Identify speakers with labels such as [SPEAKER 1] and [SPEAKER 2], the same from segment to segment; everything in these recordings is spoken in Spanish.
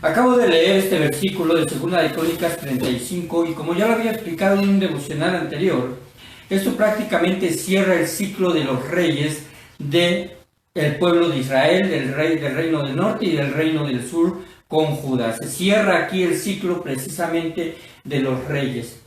[SPEAKER 1] Acabo de leer este versículo de Segunda de Crónicas 35 y como ya lo había explicado en un devocional anterior, esto prácticamente cierra el ciclo de los reyes del pueblo de Israel, del reino del norte y del reino del sur con Judá. Se cierra aquí el ciclo precisamente de los reyes.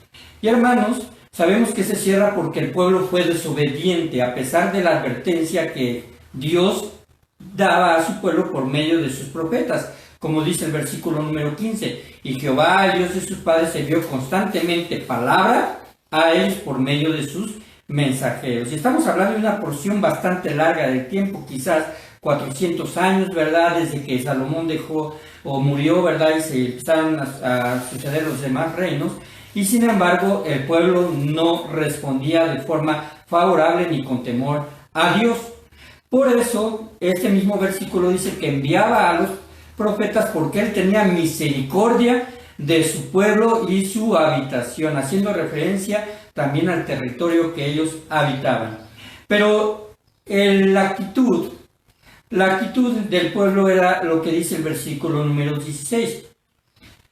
[SPEAKER 1] Y hermanos, sabemos que se cierra porque el pueblo fue desobediente a pesar de la advertencia que Dios daba a su pueblo por medio de sus profetas. Como dice el versículo número 15, y Jehová, el Dios de sus padres, envió constantemente palabra a ellos por medio de sus mensajeros. Y estamos hablando de una porción bastante larga del tiempo, quizás 400 años, ¿verdad? Desde que Salomón dejó o murió, ¿verdad? Y se empezaron a suceder los demás reinos. Y sin embargo, el pueblo no respondía de forma favorable ni con temor a Dios. Por eso, este mismo versículo dice que enviaba a los profetas porque él tenía misericordia de su pueblo y su habitación, haciendo referencia también al territorio que ellos habitaban. Pero la actitud del pueblo era lo que dice el versículo número 16.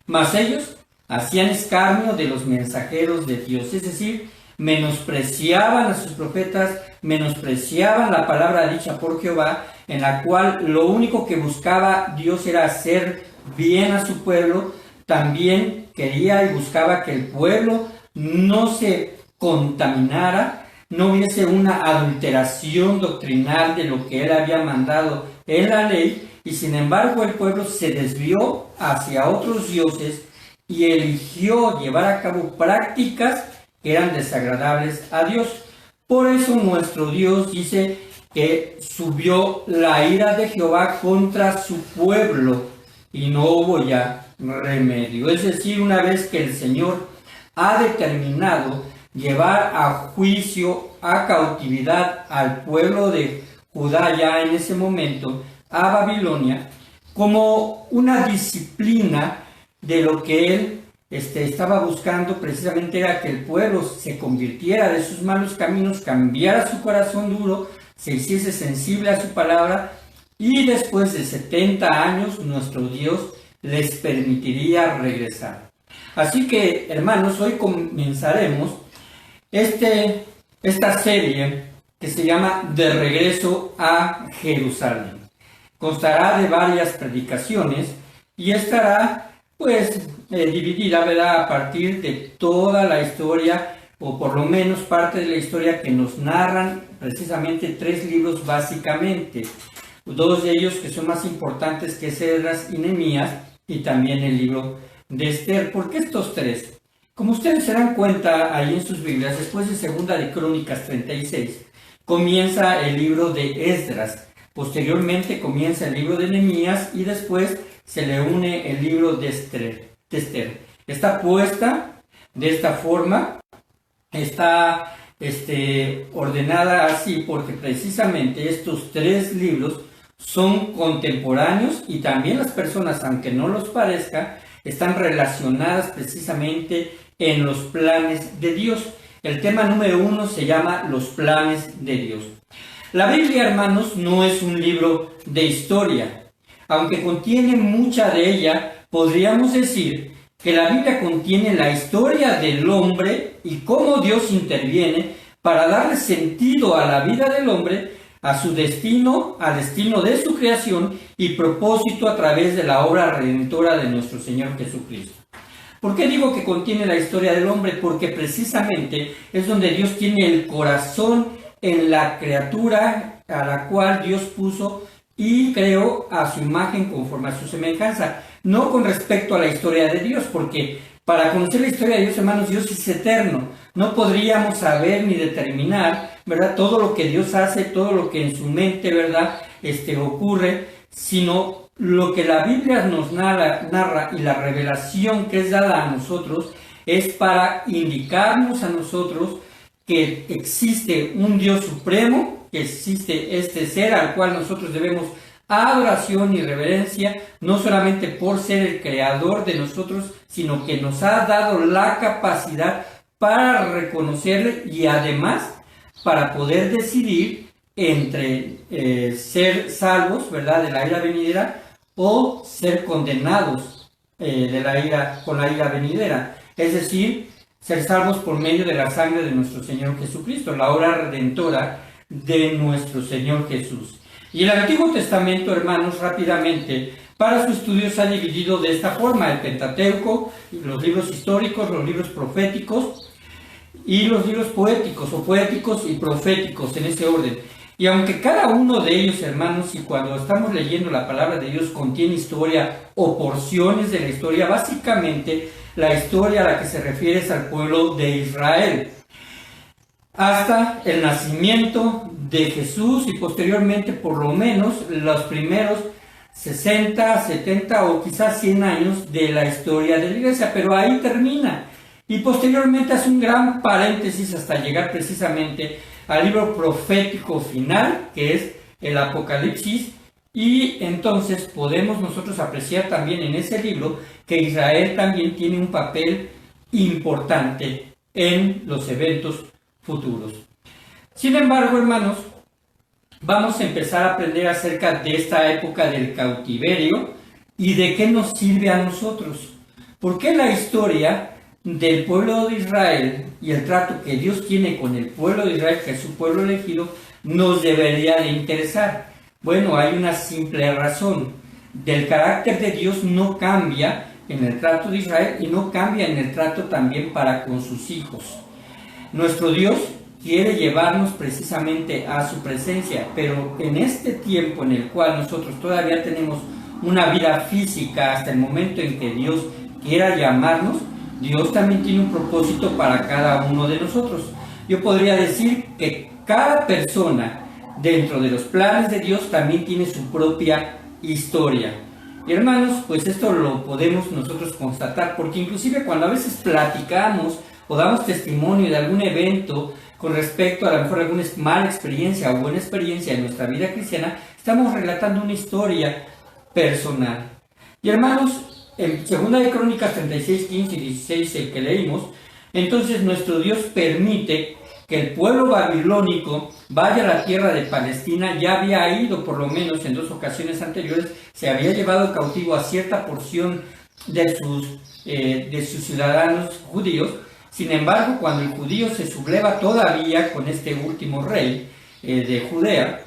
[SPEAKER 1] Mas ellos hacían escarnio de los mensajeros de Dios, es decir, menospreciaban a sus profetas, menospreciaban la palabra dicha por Jehová, en la cual lo único que buscaba Dios era hacer bien a su pueblo. También quería y buscaba que el pueblo no se contaminara, no hubiese una adulteración doctrinal de lo que él había mandado en la ley, y sin embargo el pueblo se desvió hacia otros dioses y eligió llevar a cabo prácticas que eran desagradables a Dios. Por eso nuestro Dios dice que subió la ira de Jehová contra su pueblo y no hubo ya remedio. Es decir, una vez que el Señor ha determinado llevar a juicio, a cautividad al pueblo de Judá ya en ese momento, a Babilonia, como una disciplina de lo que él estaba buscando, precisamente era que el pueblo se convirtiera de sus malos caminos, cambiara su corazón duro, se hiciese sensible a su palabra, y después de 70 años nuestro Dios les permitiría regresar. Así que, hermanos, hoy comenzaremos esta serie que se llama De regreso a Jerusalén. Constará de varias predicaciones y estará dividida, ¿verdad?, a partir de toda la historia, o por lo menos parte de la historia que nos narran precisamente 3 libros básicamente. 2 de ellos que son más importantes, que es Esdras y Nehemías, y también el libro de Esther. ¿Por qué estos 3? Como ustedes se dan cuenta ahí en sus Biblias, después de Segunda de Crónicas 36, comienza el libro de Esdras. Posteriormente comienza el libro de Nehemías y después se le une el libro de Esther. Está puesta de esta forma, está ordenada así porque precisamente estos 3 libros son contemporáneos y también las personas, aunque no los parezca, están relacionadas precisamente en los planes de Dios. El tema número 1 se llama los planes de Dios. La Biblia, hermanos, no es un libro de historia. Aunque contiene mucha de ella, podríamos decir que la Biblia contiene la historia del hombre y cómo Dios interviene para darle sentido a la vida del hombre, a su destino, al destino de su creación y propósito a través de la obra redentora de nuestro Señor Jesucristo. ¿Por qué digo que contiene la historia del hombre? Porque precisamente es donde Dios tiene el corazón en la criatura a la cual Dios puso y creó a su imagen conforme a su semejanza. No con respecto a la historia de Dios, porque para conocer la historia de Dios, hermanos, Dios es eterno. No podríamos saber ni determinar, ¿verdad?, todo lo que Dios hace, todo lo que en su mente, ¿verdad?, ocurre, sino lo que la Biblia nos narra y la revelación que es dada a nosotros es para indicarnos a nosotros que existe un Dios supremo, que existe este ser al cual nosotros debemos adoración y reverencia, no solamente por ser el creador de nosotros, sino que nos ha dado la capacidad para reconocerle y además para poder decidir entre ser salvos, ¿verdad?, de la ira venidera o ser condenados de la ira, con la ira venidera, es decir, ser salvos por medio de la sangre de nuestro Señor Jesucristo, la obra redentora de nuestro Señor Jesús. Y el Antiguo Testamento, hermanos, rápidamente, para su estudio se ha dividido de esta forma: el Pentateuco, los libros históricos, los libros proféticos y los libros poéticos, o poéticos y proféticos, en ese orden. Y aunque cada uno de ellos, hermanos, y cuando estamos leyendo la palabra de Dios contiene historia o porciones de la historia, básicamente la historia a la que se refiere es al pueblo de Israel, hasta el nacimiento de Jesús y posteriormente por lo menos los primeros 60, 70 o quizás 100 años de la historia de la iglesia, pero ahí termina. Y posteriormente hace un gran paréntesis hasta llegar precisamente al libro profético final, que es el Apocalipsis, y entonces podemos nosotros apreciar también en ese libro que Israel también tiene un papel importante en los eventos futuros. Sin embargo, hermanos, vamos a empezar a aprender acerca de esta época del cautiverio y de qué nos sirve a nosotros. ¿Por qué la historia del pueblo de Israel y el trato que Dios tiene con el pueblo de Israel, que es su pueblo elegido, nos debería de interesar? Bueno, hay una simple razón. Del carácter de Dios no cambia en el trato de Israel y no cambia en el trato también para con sus hijos. Nuestro Dios quiere llevarnos precisamente a su presencia, pero en este tiempo en el cual nosotros todavía tenemos una vida física hasta el momento en que Dios quiera llamarnos, Dios también tiene un propósito para cada uno de nosotros. Yo podría decir que cada persona dentro de los planes de Dios también tiene su propia historia. Y hermanos, pues esto lo podemos nosotros constatar, porque inclusive cuando a veces platicamos o damos testimonio de algún evento con respecto a lo mejor alguna mala experiencia o buena experiencia en nuestra vida cristiana, estamos relatando una historia personal. Y hermanos, en 2 de Crónicas 36, 15 y 16, el que leímos, entonces nuestro Dios permite que el pueblo babilónico vaya a la tierra de Palestina. Ya había ido por lo menos en 2 ocasiones anteriores, se había llevado cautivo a cierta porción de sus ciudadanos judíos. Sin embargo, cuando el judío se subleva todavía con este último rey de Judea,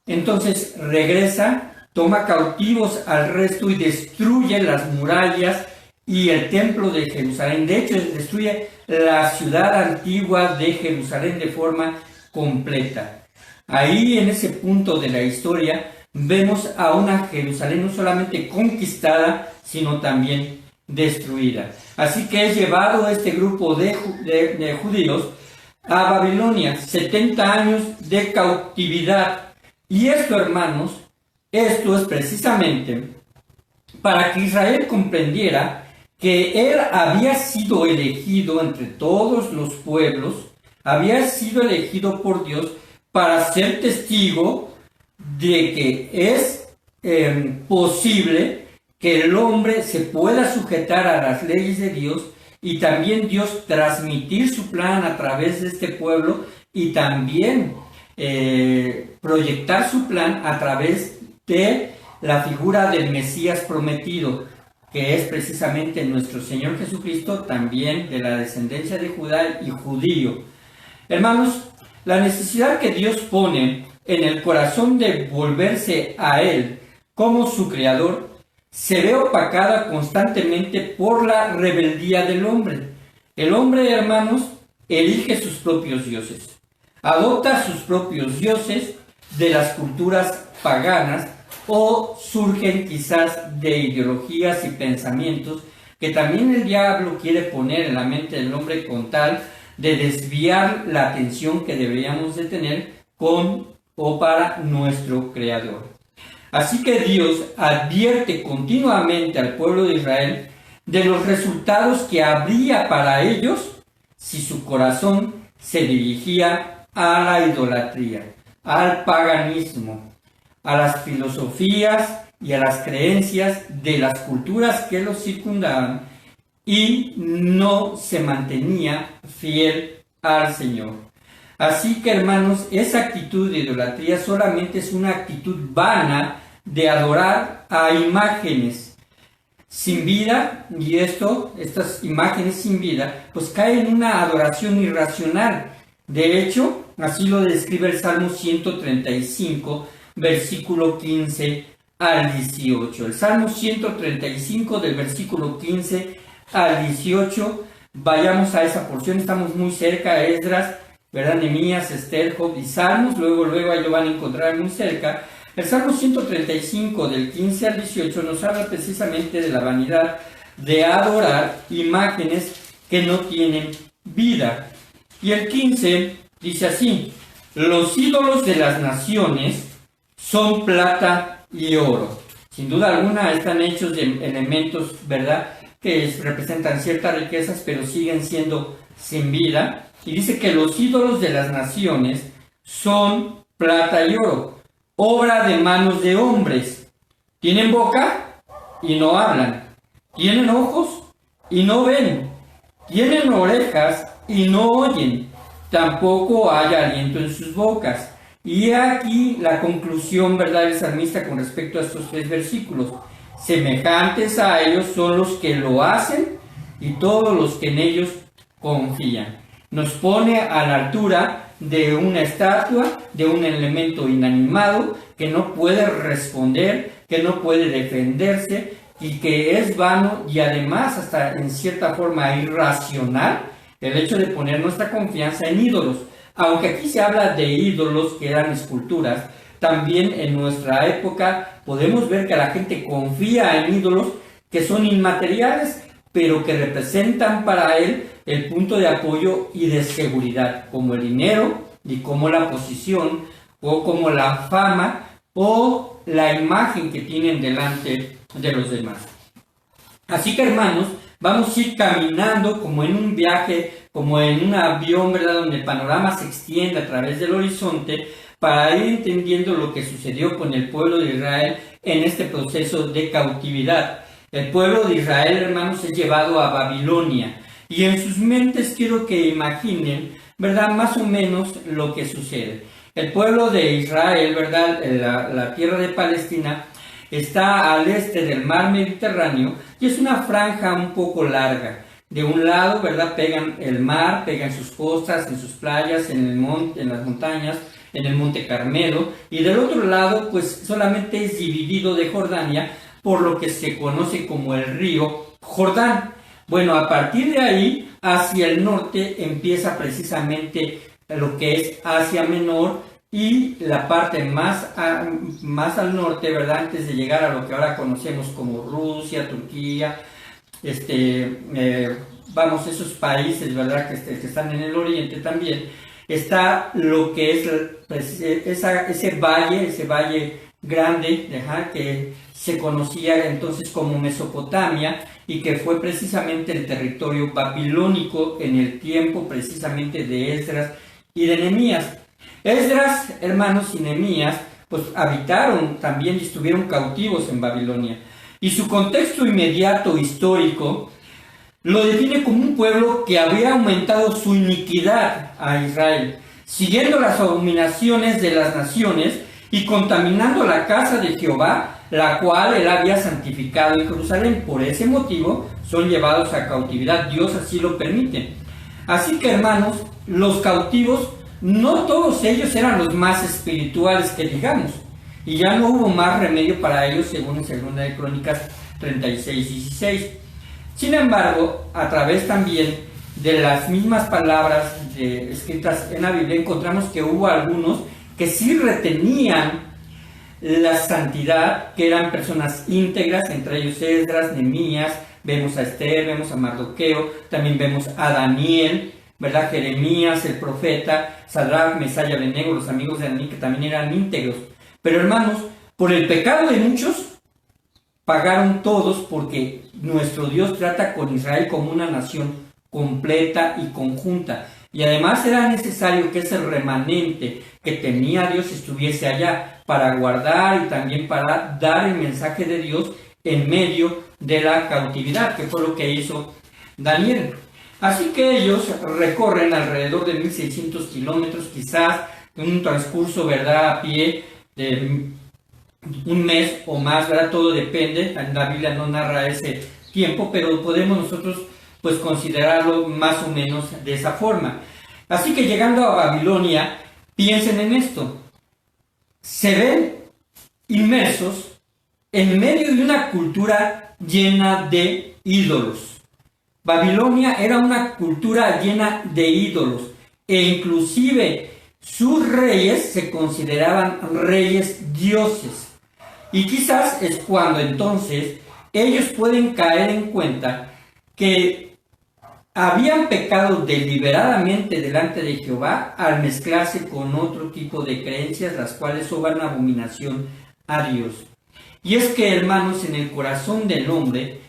[SPEAKER 1] entonces regresa, toma cautivos al resto y destruye las murallas y el templo de Jerusalén. De hecho, destruye la ciudad antigua de Jerusalén de forma completa. Ahí, en ese punto de la historia, vemos a una Jerusalén no solamente conquistada, sino también destruida. Así que es llevado este grupo de judíos a Babilonia, 70 años de cautividad. Y esto, hermanos, esto es precisamente para que Israel comprendiera que él había sido elegido entre todos los pueblos, había sido elegido por Dios para ser testigo de que es posible que el hombre se pueda sujetar a las leyes de Dios y también Dios transmitir su plan a través de este pueblo y también proyectar su plan a través de la figura del Mesías prometido, que es precisamente nuestro Señor Jesucristo, también de la descendencia de Judá y judío. Hermanos, la necesidad que Dios pone en el corazón de volverse a Él como su Creador se ve opacada constantemente por la rebeldía del hombre. El hombre, hermanos, elige sus propios dioses, adopta sus propios dioses de las culturas paganas o surgen quizás de ideologías y pensamientos que también el diablo quiere poner en la mente del hombre con tal de desviar la atención que deberíamos de tener con o para nuestro Creador. Así que Dios advierte continuamente al pueblo de Israel de los resultados que habría para ellos si su corazón se dirigía a la idolatría, al paganismo, a las filosofías y a las creencias de las culturas que los circundaban y no se mantenía fiel al Señor. Así que, hermanos, esa actitud de idolatría solamente es una actitud vana de adorar a imágenes. sin vida, y estas imágenes sin vida, pues caen en una adoración irracional. De hecho, así lo describe el Salmo 135, versículo 15 al 18. El Salmo 135 del versículo 15 al 18, vayamos a esa porción, estamos muy cerca, Esdras, ¿verdad? Nehemías, Esther, Job y Salmos, luego ahí lo van a encontrar muy cerca. El Salmo 135 del 15 al 18 nos habla precisamente de la vanidad de adorar imágenes que no tienen vida. Y el 15 dice así: los ídolos de las naciones son plata y oro. Sin duda alguna están hechos de elementos, ¿verdad?, que representan ciertas riquezas, pero siguen siendo sin vida. Y dice que los ídolos de las naciones son plata y oro, obra de manos de hombres. Tienen boca y no hablan. Tienen ojos y no ven. Tienen orejas y no oyen. Tampoco hay aliento en sus bocas. Y aquí la conclusión, ¿verdad?, del salmista con respecto a estos 3 versículos. Semejantes a ellos son los que lo hacen y todos los que en ellos confían. Nos pone a la altura de una estatua, de un elemento inanimado que no puede responder, que no puede defenderse y que es vano y además hasta en cierta forma irracional el hecho de poner nuestra confianza en ídolos. Aunque aquí se habla de ídolos que eran esculturas, también en nuestra época podemos ver que la gente confía en ídolos que son inmateriales, pero que representan para él el punto de apoyo y de seguridad, como el dinero y como la posición o como la fama o la imagen que tienen delante de los demás. Así que, hermanos, vamos a ir caminando como en un viaje, como en un avión, ¿verdad?, donde el panorama se extiende a través del horizonte, para ir entendiendo lo que sucedió con el pueblo de Israel en este proceso de cautividad. El pueblo de Israel, hermanos, es llevado a Babilonia, y en sus mentes quiero que imaginen, ¿verdad?, más o menos lo que sucede. El pueblo de Israel, ¿verdad?, la tierra de Palestina, está al este del mar Mediterráneo y es una franja un poco larga. De un lado, ¿verdad?, pegan el mar, pegan sus costas, en sus playas, en el monte, en las montañas, en el Monte Carmelo, y del otro lado, pues solamente es dividido de Jordania por lo que se conoce como el río Jordán. Bueno, a partir de ahí, hacia el norte, empieza precisamente lo que es Asia Menor y la parte más al norte, ¿verdad?, antes de llegar a lo que ahora conocemos como Rusia, Turquía, esos países, ¿verdad?, que están en el oriente también. Está lo que es ese valle grande, que se conocía entonces como Mesopotamia y que fue precisamente el territorio babilónico en el tiempo precisamente de Esdras y de Nehemías. Esdras, hermanos, y Nehemías, pues habitaron también y estuvieron cautivos en Babilonia. Y su contexto inmediato histórico lo define como un pueblo que había aumentado su iniquidad a Israel, siguiendo las abominaciones de las naciones y contaminando la casa de Jehová, la cual él había santificado en Jerusalén. Por ese motivo son llevados a cautividad. Dios así lo permite. Así que, hermanos, los cautivos, no todos ellos eran los más espirituales que digamos, y ya no hubo más remedio para ellos, según en 2 Crónicas 36:16. Sin embargo, a través también de las mismas palabras escritas en la Biblia, encontramos que hubo algunos que sí retenían la santidad, que eran personas íntegras, entre ellos Esdras, Nehemías, vemos a Esther, vemos a Mardoqueo, también vemos a Daniel, ¿verdad?, Jeremías, el profeta, Sadrach, Mesach y Abednego, los amigos de Daniel, que también eran íntegros. Pero, hermanos, por el pecado de muchos, pagaron todos, porque nuestro Dios trata con Israel como una nación completa y conjunta. Y además era necesario que ese remanente que tenía Dios estuviese allá para guardar y también para dar el mensaje de Dios en medio de la cautividad, que fue lo que hizo Daniel. Así que ellos recorren alrededor de 1600 kilómetros, quizás en un transcurso, ¿verdad?, a pie de un mes o más, ¿verdad? Todo depende, la Biblia no narra ese tiempo, pero podemos nosotros pues considerarlo más o menos de esa forma. Así que llegando a Babilonia, piensen en esto, se ven inmersos en medio de una cultura llena de ídolos. Babilonia era una cultura llena de ídolos e inclusive sus reyes se consideraban reyes dioses. Y quizás es cuando entonces ellos pueden caer en cuenta que habían pecado deliberadamente delante de Jehová al mezclarse con otro tipo de creencias, las cuales obran abominación a Dios. Y es que, hermanos, en el corazón del hombre,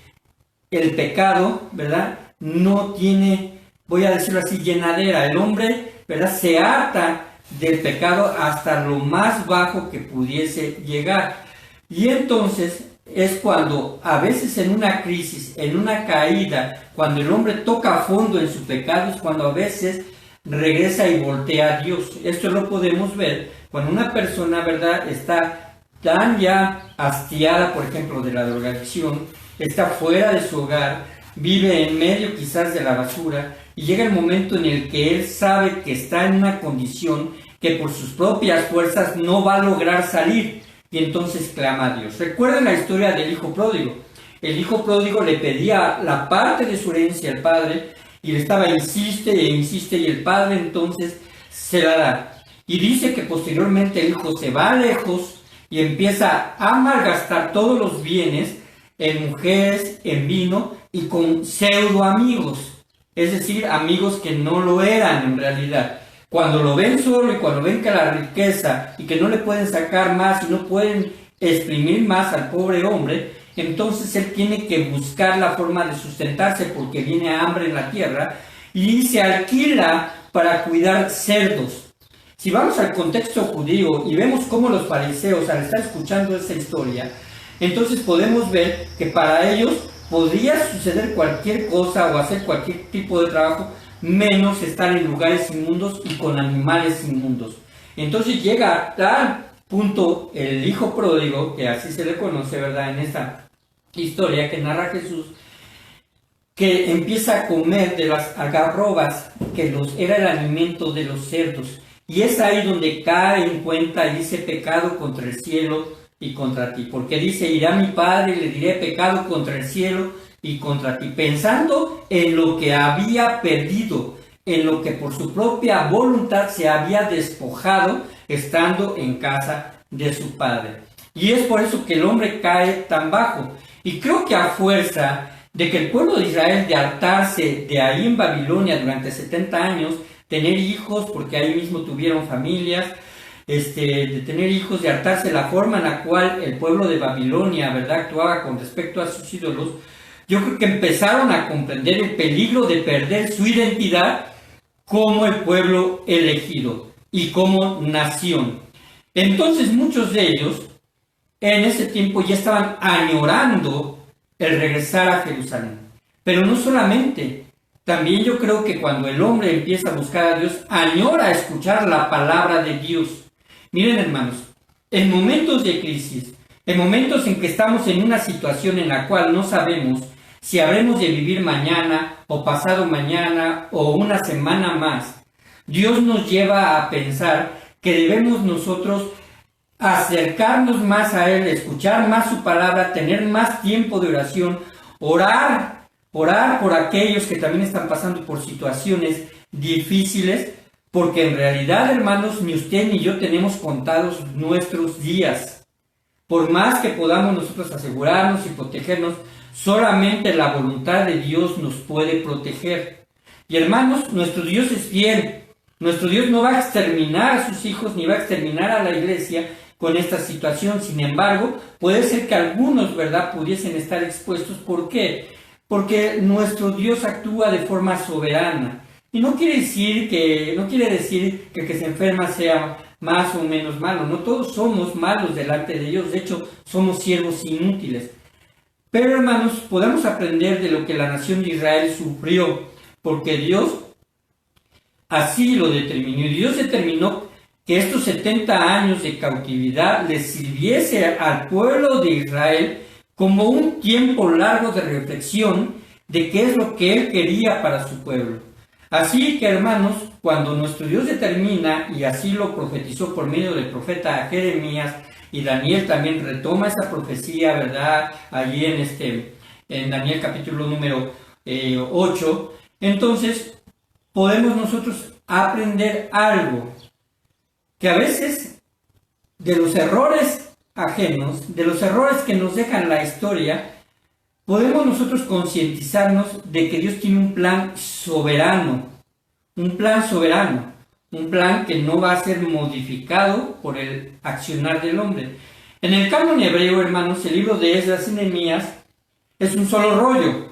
[SPEAKER 1] el pecado, ¿verdad?, no tiene, voy a decirlo así, llenadera. El hombre, ¿verdad?, se harta del pecado hasta lo más bajo que pudiese llegar. Y entonces es cuando a veces en una crisis, en una caída, cuando el hombre toca a fondo en su pecado, es cuando a veces regresa y voltea a Dios. Esto lo podemos ver cuando una persona, ¿verdad?, está tan ya hastiada, por ejemplo, de la drogadicción, está fuera de su hogar, vive en medio quizás de la basura, y llega el momento en el que él sabe que está en una condición que por sus propias fuerzas no va a lograr salir, y entonces clama a Dios. Recuerden la historia del hijo pródigo. El hijo pródigo le pedía la parte de su herencia al padre, y le estaba insiste e insiste, y el padre entonces se la da. Y dice que posteriormente el hijo se va lejos y empieza a malgastar todos los bienes en mujeres, en vino y con pseudo amigos, es decir, amigos que no lo eran en realidad. Cuando lo ven solo y cuando ven que la riqueza y que no le pueden sacar más y no pueden exprimir más al pobre hombre, entonces él tiene que buscar la forma de sustentarse porque viene hambre en la tierra y se alquila para cuidar cerdos. Si vamos al contexto judío y vemos cómo los fariseos al estar escuchando esta historia, entonces podemos ver que para ellos podría suceder cualquier cosa o hacer cualquier tipo de trabajo, menos estar en lugares inmundos y con animales inmundos. Entonces llega a tal punto el hijo pródigo, que así se le conoce, ¿verdad?, en esta historia que narra Jesús, que empieza a comer de las algarrobas que era el alimento de los cerdos. Y es ahí donde cae en cuenta y dice: pecado contra el cielo y contra ti. Porque dice: iré a mi padre y le diré: pecado contra el cielo y contra ti. Pensando en lo que había perdido, en lo que por su propia voluntad se había despojado estando en casa de su padre. Y es por eso que el hombre cae tan bajo. Y creo que a fuerza de que el pueblo de Israel, de hartarse de ahí en Babilonia durante 70 años, tener hijos, porque ahí mismo tuvieron familias, de tener hijos, de hartarse la forma en la cual el pueblo de Babilonia, ¿verdad?, actuaba con respecto a sus ídolos, yo creo que empezaron a comprender el peligro de perder su identidad como el pueblo elegido y como nación. Entonces muchos de ellos en ese tiempo ya estaban añorando el regresar a Jerusalén. Pero no solamente, también yo creo que cuando el hombre empieza a buscar a Dios, añora escuchar la palabra de Dios. Miren, hermanos, en momentos de crisis, en momentos en que estamos en una situación en la cual no sabemos si habremos de vivir mañana o pasado mañana o una semana más, Dios nos lleva a pensar que debemos nosotros acercarnos más a Él, escuchar más su palabra, tener más tiempo de oración, orar por aquellos que también están pasando por situaciones difíciles, porque en realidad, hermanos, ni usted ni yo tenemos contados nuestros días. Por más que podamos nosotros asegurarnos y protegernos, solamente la voluntad de Dios nos puede proteger. Y hermanos, nuestro Dios es fiel. Nuestro Dios no va a exterminar a sus hijos ni va a exterminar a la iglesia con esta situación. Sin embargo, puede ser que algunos, ¿verdad?, pudiesen estar expuestos. ¿Por qué? Porque nuestro Dios actúa de forma soberana. Y no quiere decir que el que se enferma sea más o menos malo. No todos somos malos delante de Dios. De hecho, somos siervos inútiles. Pero, hermanos, podemos aprender de lo que la nación de Israel sufrió, porque Dios así lo determinó. Y Dios determinó que estos 70 años de cautividad les sirviese al pueblo de Israel como un tiempo largo de reflexión de qué es lo que Él quería para su pueblo. Así que, hermanos, cuando nuestro Dios determina, y así lo profetizó por medio del profeta Jeremías, y Daniel también retoma esa profecía, ¿verdad? Allí en Daniel capítulo número 8, entonces podemos nosotros aprender algo, que a veces de los errores ajenos, de los errores que nos dejan la historia, podemos nosotros concientizarnos de que Dios tiene un plan soberano, un plan que no va a ser modificado por el accionar del hombre. En el canon hebreo, hermanos, el libro de Esdras y Nehemías es un solo rollo.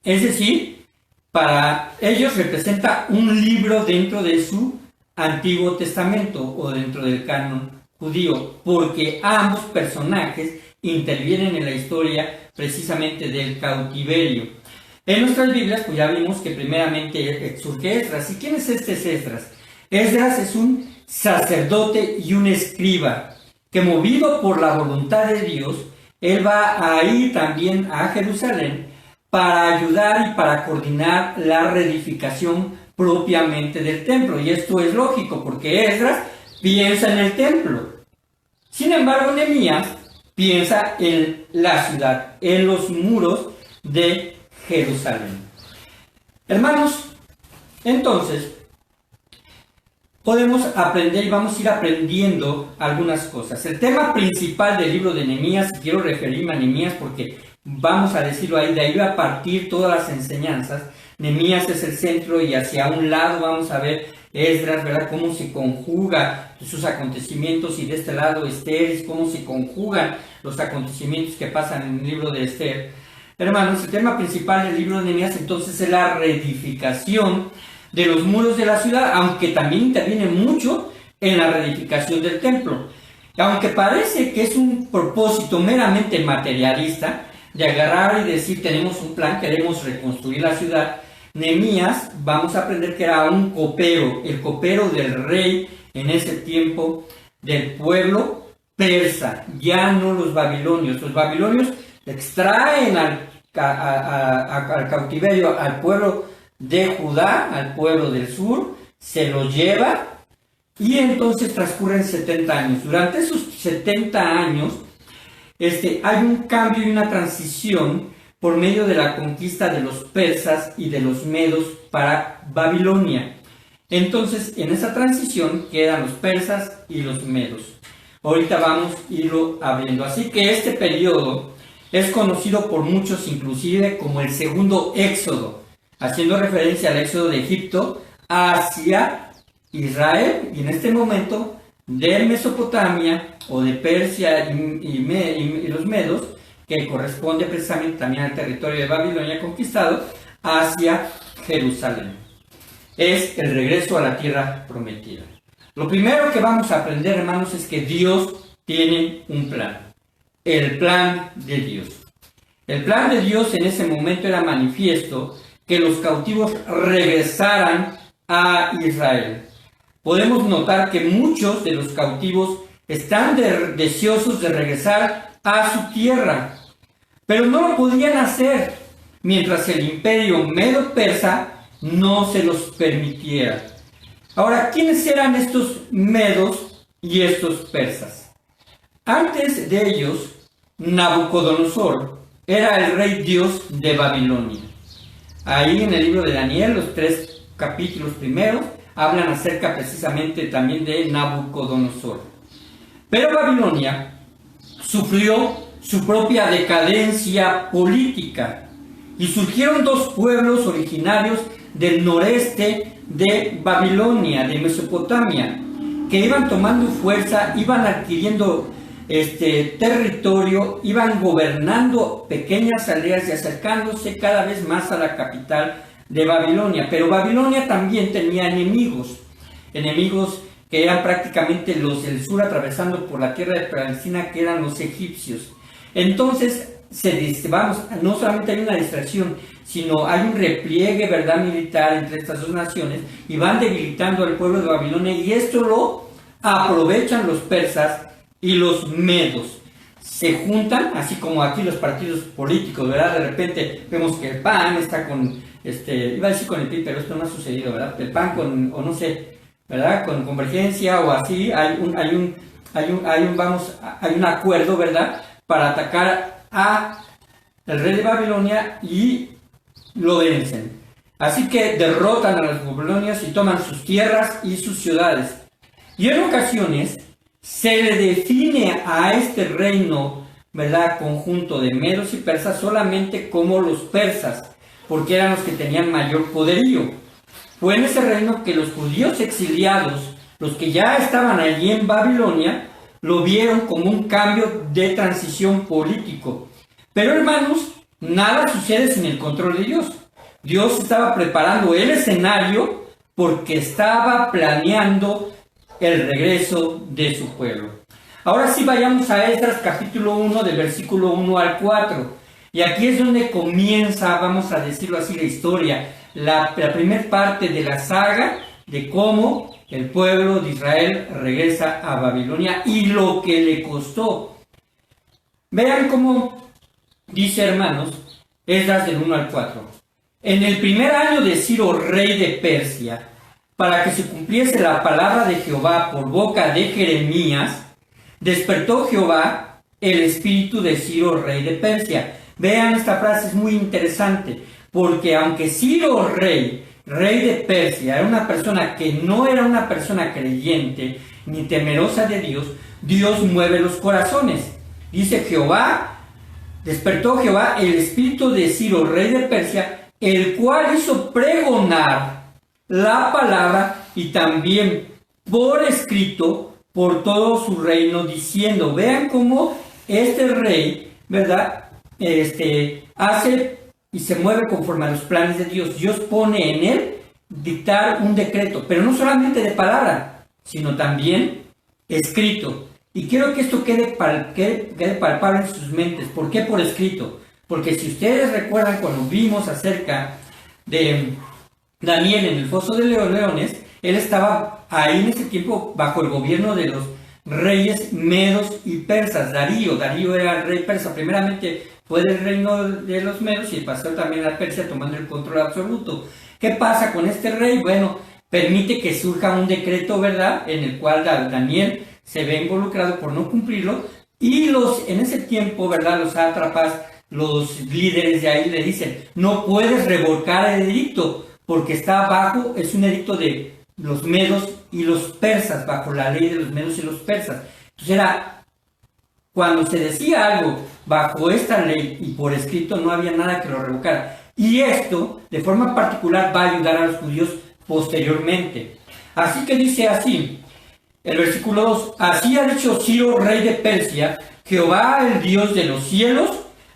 [SPEAKER 1] Es decir, para ellos representa un libro dentro de su Antiguo Testamento o dentro del canon judío, porque ambos personajes intervienen en la historia precisamente del cautiverio. En nuestras Biblias, pues ya vimos que primeramente surge Esdras. ¿Y quién es este Esdras? Esdras es un sacerdote y un escriba que, movido por la voluntad de Dios, él va a ir también a Jerusalén para ayudar y para coordinar la reedificación propiamente del templo. Y esto es lógico porque Esdras piensa en el templo. Sin embargo, Nehemías piensa en la ciudad, en los muros de Jerusalén. Hermanos, entonces podemos aprender y vamos a ir aprendiendo algunas cosas. El tema principal del libro de Nehemías, quiero referirme a Nehemías porque vamos a decirlo ahí, de ahí va a partir todas las enseñanzas. Nehemías es el centro y hacia un lado vamos a ver Esdras, ¿verdad? Cómo se conjuga sus acontecimientos, y de este lado Esther, cómo se conjugan los acontecimientos que pasan en el libro de Esther. Hermanos, el tema principal del libro de Nehemías entonces es la reedificación de los muros de la ciudad, aunque también interviene mucho en la reedificación del templo. Aunque parece que es un propósito meramente materialista, de agarrar y decir tenemos un plan, queremos reconstruir la ciudad, Nehemías, vamos a aprender que era un copero, el copero del rey en ese tiempo, del pueblo persa, ya no los babilonios. Los babilonios extraen al cautiverio al pueblo de Judá, al pueblo del sur, se lo lleva y entonces transcurren 70 años. Durante esos 70 años hay un cambio y una transición por medio de la conquista de los persas y de los medos para Babilonia. Entonces, en esa transición quedan los persas y los medos. Ahorita vamos a irlo abriendo. Así que este periodo es conocido por muchos inclusive como el segundo éxodo, haciendo referencia al éxodo de Egipto hacia Israel, y en este momento de Mesopotamia o de Persia y los medos, que corresponde precisamente también al territorio de Babilonia conquistado, hacia Jerusalén. Es el regreso a la tierra prometida. Lo primero que vamos a aprender, hermanos, es que Dios tiene un plan. El plan de Dios. El plan de Dios en ese momento era manifiesto, que los cautivos regresaran a Israel. Podemos notar que muchos de los cautivos están deseosos de regresar a su tierra, pero no lo podían hacer mientras el imperio medo-persa no se los permitiera. Ahora, ¿quiénes eran estos medos y estos persas? Antes de ellos, Nabucodonosor era el rey Dios de Babilonia. Ahí en el libro de Daniel, los 3 capítulos primeros, hablan acerca precisamente también de Nabucodonosor. Pero Babilonia sufrió su propia decadencia política y surgieron 2 pueblos originarios del noreste de Babilonia, de Mesopotamia, que iban tomando fuerza, iban adquiriendo territorio, iban gobernando pequeñas aldeas y acercándose cada vez más a la capital de Babilonia. Pero Babilonia también tenía enemigos que eran prácticamente los del sur, atravesando por la tierra de Palestina, que eran los egipcios. Entonces, vamos, no solamente hay una distracción, sino hay un repliegue, ¿verdad?, militar entre estas dos naciones, y van debilitando al pueblo de Babilonia, y esto lo aprovechan los persas y los medos. Se juntan, así como aquí los partidos políticos, ¿verdad? De repente vemos que el PAN está con, iba a decir con el PRI, pero esto no ha sucedido, ¿verdad? El PAN con, o no sé, ¿verdad? Con Convergencia o así, hay un acuerdo, ¿verdad?, para atacar a el rey de Babilonia y lo vencen. Así que derrotan a los babilonios y toman sus tierras y sus ciudades. Y en ocasiones se le define a este reino, ¿verdad?, conjunto de medos y persas solamente como los persas, porque eran los que tenían mayor poderío. Fue en ese reino que los judíos exiliados, los que ya estaban allí en Babilonia, lo vieron como un cambio de transición político. Pero hermanos, nada sucede sin el control de Dios. Dios estaba preparando el escenario porque estaba planeando el regreso de su pueblo. Ahora sí vayamos a Esdras capítulo 1 del versículo 1 al 4. Y aquí es donde comienza, vamos a decirlo así, la historia, la primera parte de la saga de cómo el pueblo de Israel regresa a Babilonia y lo que le costó. Vean cómo dice, hermanos, Esdras del 1 al 4. En el primer año de Ciro, rey de Persia, para que se cumpliese la palabra de Jehová por boca de Jeremías, despertó Jehová el espíritu de Ciro, rey de Persia. Vean, esta frase es muy interesante, porque aunque Ciro, rey de Persia, era una persona que no era una persona creyente ni temerosa de Dios, Dios mueve los corazones. Dice Jehová, despertó Jehová el espíritu de Ciro, rey de Persia, el cual hizo pregonar la palabra y también por escrito por todo su reino, diciendo, vean cómo este rey, ¿verdad?, hace y se mueve conforme a los planes de Dios. Dios pone en él dictar un decreto, pero no solamente de palabra, sino también escrito. Y quiero que esto quede palpable en sus mentes. ¿Por qué por escrito? Porque si ustedes recuerdan cuando vimos acerca de Daniel en el foso de los leones, él estaba ahí en ese tiempo bajo el gobierno de los reyes medos y persas. Darío era el rey persa, primeramente fue del reino de los medos y pasó también a Persia tomando el control absoluto. ¿Qué pasa con este rey? Bueno, permite que surja un decreto, ¿verdad?, en el cual Daniel se ve involucrado por no cumplirlo, y en ese tiempo, ¿verdad?, los sátrapas, los líderes de ahí le dicen, no puedes revocar el edicto, porque es un edicto de los medos y los persas, bajo la ley de los medos y los persas. Entonces cuando se decía algo bajo esta ley y por escrito, no había nada que lo revocara. Y esto, de forma particular, va a ayudar a los judíos posteriormente. Así que dice así, el versículo 2, así ha dicho Ciro, rey de Persia, Jehová, el Dios de los cielos,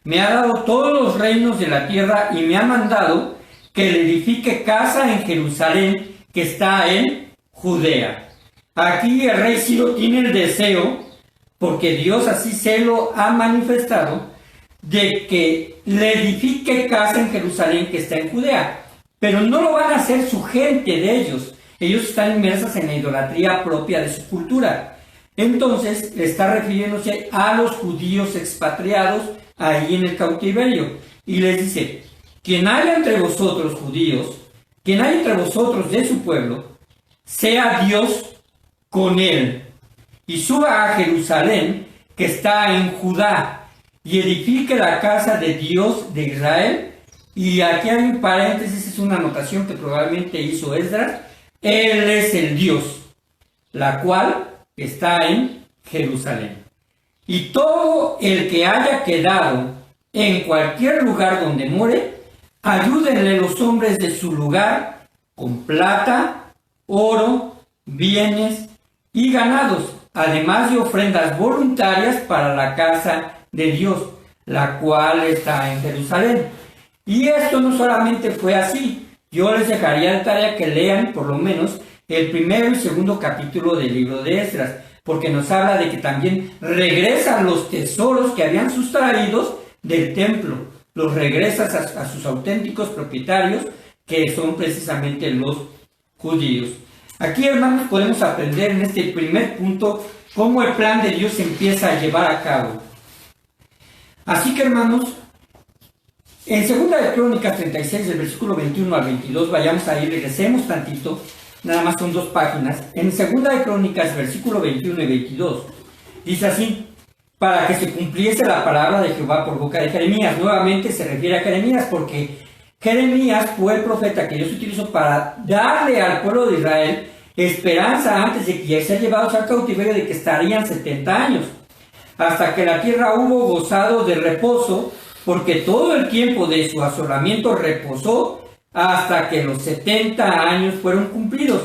[SPEAKER 1] me ha dado todos los reinos de la tierra y me ha mandado que le edifique casa en Jerusalén, que está en Judea. Aquí el rey Ciro tiene el deseo, porque Dios así se lo ha manifestado, de que le edifique casa en Jerusalén, que está en Judea. Pero no lo van a hacer su gente de ellos. Ellos están inmersos en la idolatría propia de su cultura. Entonces, está refiriéndose a los judíos expatriados ahí en el cautiverio. Y les dice, quien haya entre vosotros judíos, quien haya entre vosotros de su pueblo, sea Dios con él. Y suba a Jerusalén, que está en Judá, y edifique la casa de Dios de Israel. Y aquí hay un paréntesis, es una anotación que probablemente hizo Esdras. Él es el Dios, la cual está en Jerusalén. Y todo el que haya quedado en cualquier lugar donde more, ayúdenle los hombres de su lugar con plata, oro, bienes y ganados, además de ofrendas voluntarias para la casa de Dios, la cual está en Jerusalén. Y esto no solamente fue así. Yo les dejaría de tarea que lean por lo menos el primero y segundo capítulo del libro de Esdras, porque nos habla de que también regresan los tesoros que habían sustraídos del templo, los regresas a sus auténticos propietarios, que son precisamente los judíos. Aquí, hermanos, podemos aprender en este primer punto cómo el plan de Dios se empieza a llevar a cabo. Así que, hermanos, en 2 de Crónicas 36, del versículo 21 al 22, vayamos ahí, regresemos tantito, nada más son 2 páginas. En 2 de Crónicas, versículo 21 y 22, dice así: para que se cumpliese la palabra de Jehová por boca de Jeremías. Nuevamente se refiere a Jeremías, porque Jeremías fue el profeta que Dios utilizó para darle al pueblo de Israel esperanza antes de que sean llevados al cautiverio, de que estarían 70 años, hasta que la tierra hubo gozado de reposo, porque todo el tiempo de su asolamiento reposó hasta que los 70 años fueron cumplidos.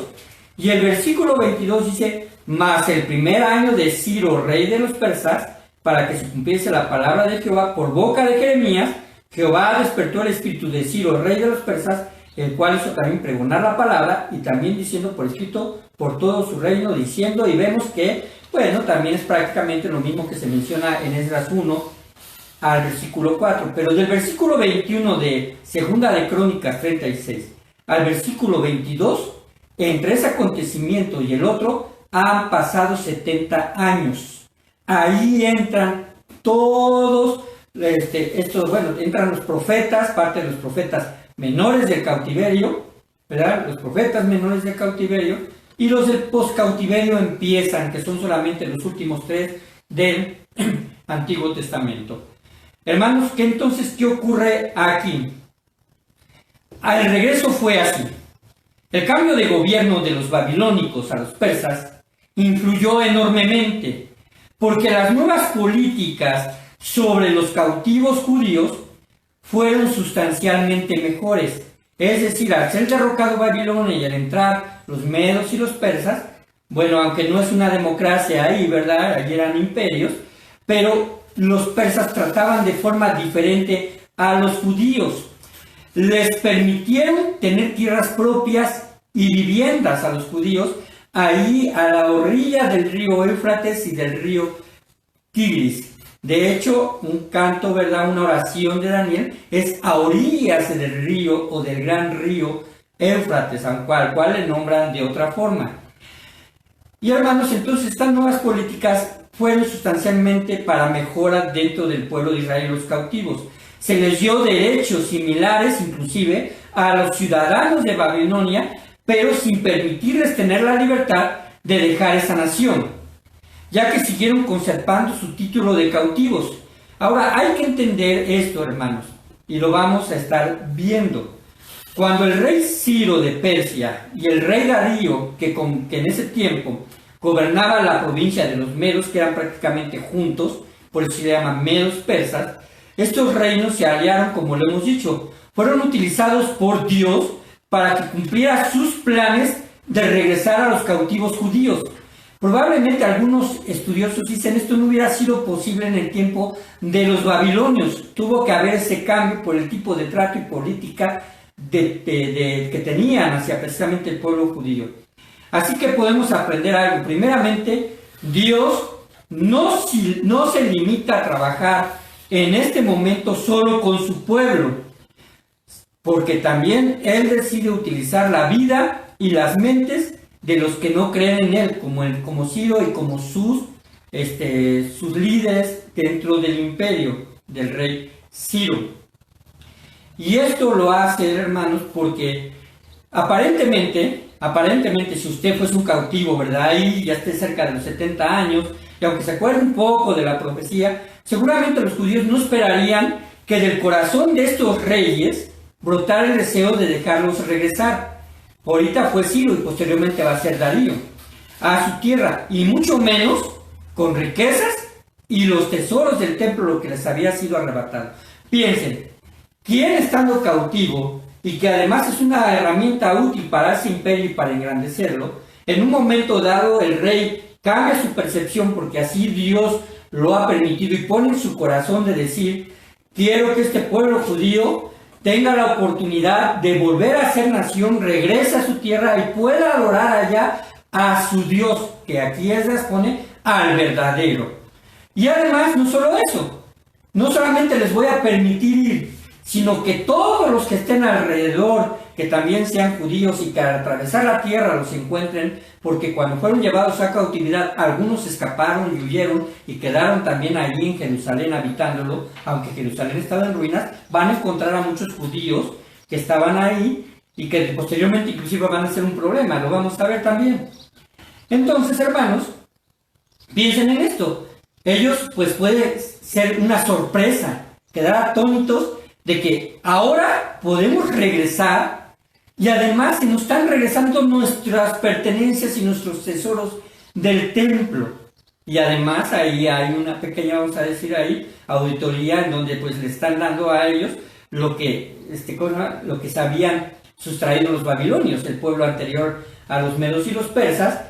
[SPEAKER 1] Y el versículo 22 dice: mas el primer año de Ciro, rey de los persas, para que se cumpliese la palabra de Jehová por boca de Jeremías, Jehová despertó el espíritu de Ciro, rey de los persas, el cual hizo también pregonar la palabra, y también diciendo por escrito por todo su reino, diciendo, y vemos que, bueno, también es prácticamente lo mismo que se menciona en Esdras 1 al versículo 4, pero del versículo 21 de 2 de Crónicas 36 al versículo 22, entre ese acontecimiento y el otro, han pasado 70 años. Ahí entran todos entran los profetas, parte de los profetas menores del cautiverio, ¿verdad? Los profetas menores del cautiverio, y los del poscautiverio empiezan, que son solamente los últimos 3 del Antiguo Testamento. Hermanos, ¿qué ocurre aquí? El regreso fue así. El cambio de gobierno de los babilónicos a los persas influyó enormemente, porque las nuevas políticas sobre los cautivos judíos fueron sustancialmente mejores. Es decir, al ser derrocado Babilonia y al entrar los medos y los persas, bueno, aunque no es una democracia ahí, ¿verdad? Allí eran imperios, pero los persas trataban de forma diferente a los judíos. Les permitieron tener tierras propias y viviendas a los judíos ahí a la orilla del río Éufrates y del río Tigris. De hecho, un canto, ¿verdad?, una oración de Daniel es a orillas del río o del gran río Éufrates, al cual le nombran de otra forma. Y hermanos, entonces estas nuevas políticas fueron sustancialmente para mejora dentro del pueblo de Israel, los cautivos. Se les dio derechos similares inclusive a los ciudadanos de Babilonia, pero sin permitirles tener la libertad de dejar esa nación, ya que siguieron conservando su título de cautivos. Ahora, hay que entender esto, hermanos, y lo vamos a estar viendo. Cuando el rey Ciro de Persia y el rey Darío, que en ese tiempo gobernaba la provincia de los medos, que eran prácticamente juntos, por eso se llaman medos persas, estos reinos se aliaron, como lo hemos dicho, fueron utilizados por Dios para que cumpliera sus planes de regresar a los cautivos judíos. Probablemente algunos estudiosos dicen esto no hubiera sido posible en el tiempo de los babilonios. Tuvo que haber ese cambio por el tipo de trato y política que tenían hacia precisamente el pueblo judío. Así que podemos aprender algo. Primeramente, Dios no se limita a trabajar en este momento solo con su pueblo, porque también Él decide utilizar la vida y las mentes de los que no creen en Él, como Ciro y como sus líderes dentro del imperio del rey Ciro. Y esto lo hace, hermanos, porque aparentemente, si usted fuese un cautivo, ¿verdad? Y ya esté cerca de los 70 años, y aunque se acuerde un poco de la profecía, seguramente los judíos no esperarían que del corazón de estos reyes brotara el deseo de dejarlos regresar. Ahorita fue Ciro y posteriormente va a ser Darío a su tierra, y mucho menos con riquezas y los tesoros del templo, lo que les había sido arrebatado. Piensen, ¿quién estando cautivo y que además es una herramienta útil para ese imperio y para engrandecerlo, en un momento dado el rey cambia su percepción porque así Dios lo ha permitido y pone en su corazón de decir, quiero que este pueblo judío tenga la oportunidad de volver a ser nación, regrese a su tierra y pueda adorar allá a su Dios, que aquí es pone al verdadero? Y además, no solo eso, no solamente les voy a permitir ir, sino que todos los que estén alrededor, que también sean judíos y que al atravesar la tierra los encuentren, porque cuando fueron llevados a cautividad, algunos escaparon y huyeron y quedaron también allí en Jerusalén habitándolo, aunque Jerusalén estaba en ruinas, van a encontrar a muchos judíos que estaban ahí y que posteriormente inclusive van a ser un problema, lo vamos a ver también. Entonces, hermanos, piensen en esto. Ellos, pues puede ser una sorpresa, quedar atónitos de que ahora podemos regresar y además se nos están regresando nuestras pertenencias y nuestros tesoros del templo. Y además ahí hay una pequeña, vamos a decir ahí, auditoría en donde pues le están dando a ellos lo que se habían sustraído los babilonios, el pueblo anterior a los medos y los persas,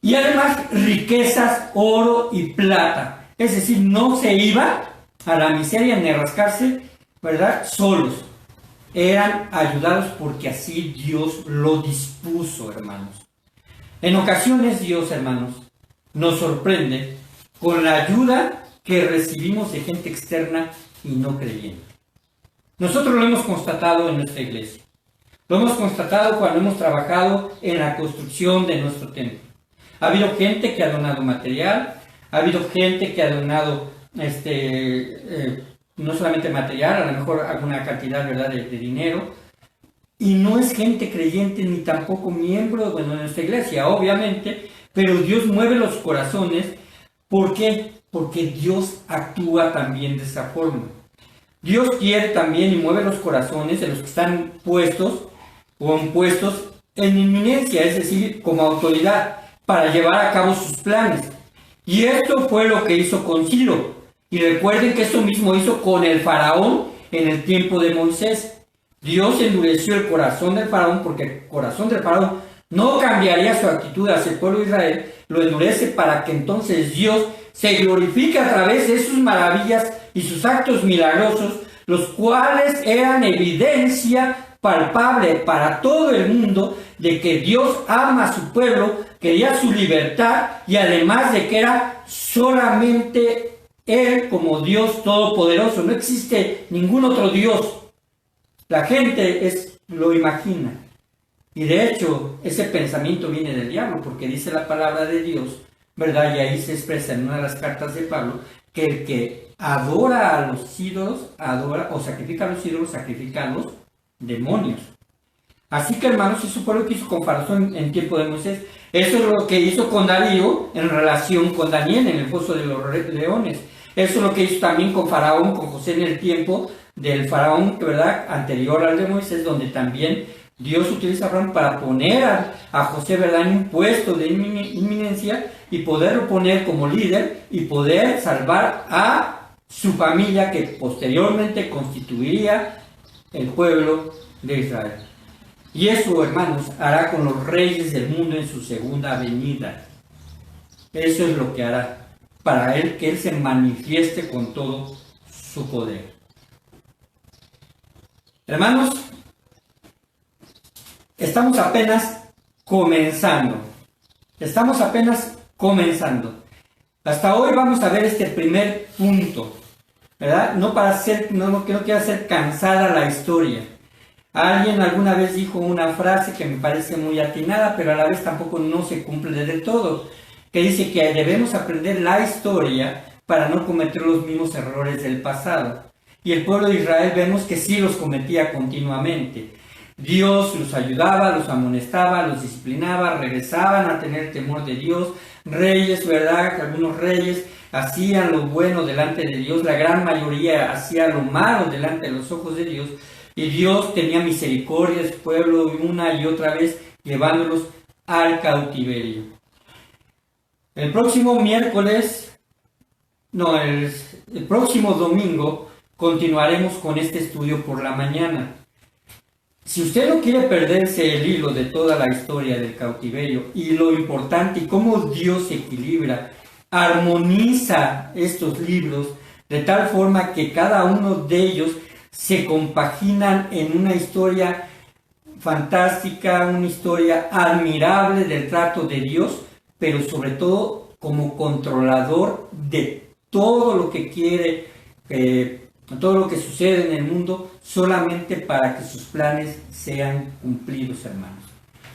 [SPEAKER 1] y además riquezas, oro y plata. Es decir, no se iban a la miseria ni a rascarse, ¿verdad?, solos. Eran ayudados porque así Dios lo dispuso, hermanos. En ocasiones Dios, hermanos, nos sorprende con la ayuda que recibimos de gente externa y no creyente. Nosotros lo hemos constatado en nuestra iglesia. Lo hemos constatado cuando hemos trabajado en la construcción de nuestro templo. Ha habido gente que ha donado material, ha habido gente que ha donado no solamente material, a lo mejor alguna cantidad, ¿verdad?, de dinero, y no es gente creyente ni tampoco miembro de nuestra iglesia, obviamente, pero Dios mueve los corazones. ¿Por qué? Porque Dios actúa también de esa forma. Dios quiere también y mueve los corazones de los que están puestos o puestos en inminencia, es decir, como autoridad, para llevar a cabo sus planes. Y esto fue lo que hizo con Ciro. Y recuerden que esto mismo hizo con el faraón en el tiempo de Moisés. Dios endureció el corazón del faraón, porque el corazón del faraón no cambiaría su actitud hacia el pueblo de Israel, lo endurece para que entonces Dios se glorifique a través de sus maravillas y sus actos milagrosos, los cuales eran evidencia palpable para todo el mundo de que Dios ama a su pueblo, quería su libertad y además de que era solamente Él como Dios todopoderoso. No existe ningún otro Dios. La gente lo imagina. Y de hecho, ese pensamiento viene del diablo, porque dice la palabra de Dios, ¿verdad? Y ahí se expresa en una de las cartas de Pablo, que el que adora a los ídolos, sacrifica a los ídolos, sacrifica a los demonios. Así que, hermanos, eso fue lo que hizo con Faraón en tiempo de Moisés. Eso es lo que hizo con Darío en relación con Daniel en el foso de los leones. Eso es lo que hizo también con Faraón, con José en el tiempo del Faraón, ¿verdad?, anterior al de Moisés, donde también Dios utiliza a Faraón para poner a José, ¿verdad?, en un puesto de inminencia y poderlo poner como líder y poder salvar a su familia, que posteriormente constituiría el pueblo de Israel. Y eso, hermanos, hará con los reyes del mundo en su segunda venida. Eso es lo que hará para Él, que Él se manifieste con todo su poder. Hermanos, estamos apenas comenzando. Hasta hoy vamos a ver este primer punto, ¿verdad? No quiero hacer cansada la historia. Alguien alguna vez dijo una frase que me parece muy atinada, pero a la vez tampoco no se cumple del todo, que dice que debemos aprender la historia para no cometer los mismos errores del pasado. Y el pueblo de Israel vemos que sí los cometía continuamente. Dios los ayudaba, los amonestaba, los disciplinaba, regresaban a tener temor de Dios. Reyes, ¿verdad? Algunos reyes hacían lo bueno delante de Dios, la gran mayoría hacía lo malo delante de los ojos de Dios. Y Dios tenía misericordia de su pueblo una y otra vez, llevándolos al cautiverio. El próximo domingo continuaremos con este estudio por la mañana. Si usted no quiere perderse el hilo de toda la historia del cautiverio y lo importante y cómo Dios equilibra, armoniza estos libros de tal forma que cada uno de ellos se compaginan en una historia fantástica, una historia admirable del trato de Dios, pero sobre todo como controlador de todo lo que quiere todo lo que sucede en el mundo solamente para que sus planes sean cumplidos, hermanos.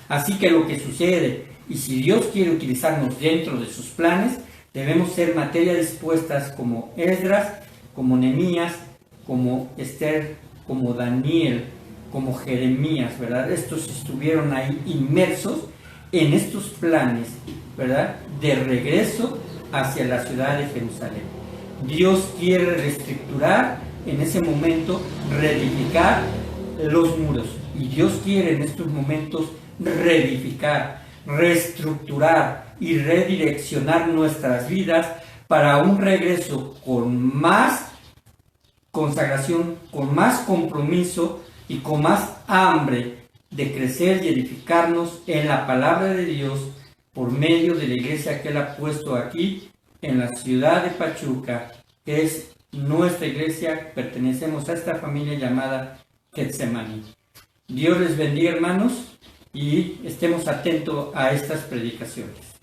[SPEAKER 1] Así que lo que sucede, y si Dios quiere utilizarnos dentro de sus planes, debemos ser materia dispuestas como Esdras, como Nehemías, como Esther, como Daniel, como Jeremías, ¿verdad? Estos estuvieron ahí inmersos en estos planes, ¿verdad?, de regreso hacia la ciudad de Jerusalén. Dios quiere reestructurar en ese momento, reedificar los muros. Y Dios quiere en estos momentos reedificar, reestructurar y redireccionar nuestras vidas para un regreso con más consagración, con más compromiso y con más hambre de crecer y edificarnos en la palabra de Dios por medio de la iglesia que Él ha puesto aquí en la ciudad de Pachuca, que es nuestra iglesia. Pertenecemos a esta familia llamada Getsemaní. Dios les bendiga, hermanos, y estemos atentos a estas predicaciones.